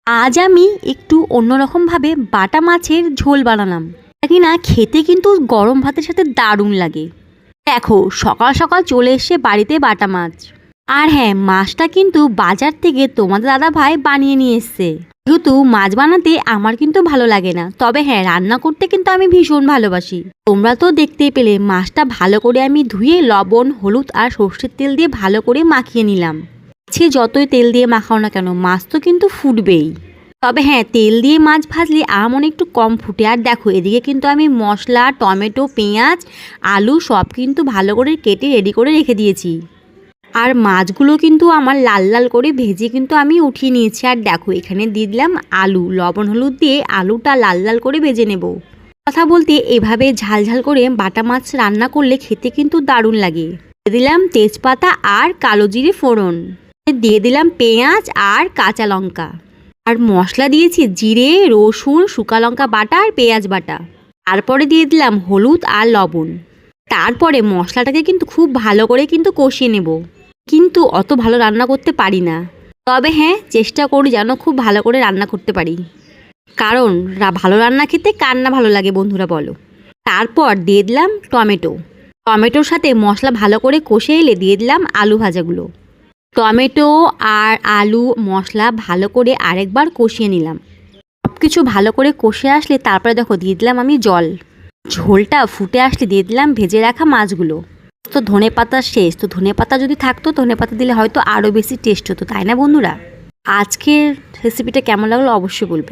আজ আমি একটু অন্যরকমভাবে বাটা মাছের ঝোল বানালাম। কিনা খেতে কিন্তু গরম ভাতের সাথে দারুণ লাগে। দেখো সকাল সকাল চলে এসছে বাড়িতে বাটা মাছ। আর হ্যাঁ, মাছটা কিন্তু বাজার থেকে তোমাদের দাদা ভাই বানিয়ে নিয়ে এসছে। যেহেতু মাছ বানাতে আমার কিন্তু ভালো লাগে না, তবে হ্যাঁ রান্না করতে কিন্তু আমি ভীষণ ভালোবাসি। তোমরা তো দেখতেই পেলে মাছটা ভালো করে আমি ধুয়ে লবণ হলুদ আর সর্ষের তেল দিয়ে ভালো করে মাখিয়ে নিলাম। সে যতই তেল দিয়ে মাখাও না কেন মাছ তো কিন্তু ফুটবেই। তবে হ্যাঁ, তেল দিয়ে মাছ ভাজলে আমার একটু কম ফুটে। আর দেখো এদিকে কিন্তু আমি মশলা টমেটো পেঁয়াজ আলু সব কিন্তু ভালো করে কেটে রেডি করে রেখে দিয়েছি। আর মাছগুলো কিন্তু আমার লাল লাল করে ভেজে কিন্তু আমি উঠিয়ে নিয়েছি। আর দেখো এখানে দিয়ে দিলাম আলু, লবণ হলুদ দিয়ে আলুটা লাল লাল করে ভেজে নেব। কথা বলতে এভাবে ঝাল ঝাল করে বাটা মাছ রান্না করলে খেতে কিন্তু দারুণ লাগে। দিয়ে দিলাম তেজপাতা আর কালো জিরে ফোড়ন, দিয়ে দিলাম পেঁয়াজ আর কাঁচা লঙ্কা, আর মশলা দিয়েছি জিরে রসুন শুকা লঙ্কা বাটা আর পেঁয়াজ বাটা। তারপরে দিয়ে দিলাম হলুদ আর লবণ। তারপরে মশলাটাকে কিন্তু খুব ভালো করে কিন্তু কষিয়ে নেব। কিন্তু অত ভালো রান্না করতে পারি না, তবে হ্যাঁ চেষ্টা করি যেন খুব ভালো করে রান্না করতে পারি। কারণ ভালো রান্না খেতে কার না ভালো লাগে বন্ধুরা বলো। তারপর দিয়ে দিলাম টমেটোর সাথে মশলা ভালো করে কষে এলে দিয়ে দিলাম আলু ভাজাগুলো। টমেটো আর আলু মশলা ভালো করে আরেকবার কষিয়ে নিলাম। সব কিছু ভালো করে কষে আসলে তারপরে দেখো দিয়ে দিলাম আমি জল। ঝোলটা ফুটে আসলে দিয়ে দিলাম ভেজে রাখা মাছগুলো। তো ধনেপাতা শেষ, তো ধনেপাতা যদি থাকতো ধনেপাতা দিলে হয়তো আরও বেশি টেস্ট হতো, তাই না বন্ধুরা? আজকের রেসিপিটা কেমন লাগলো অবশ্যই বলবে।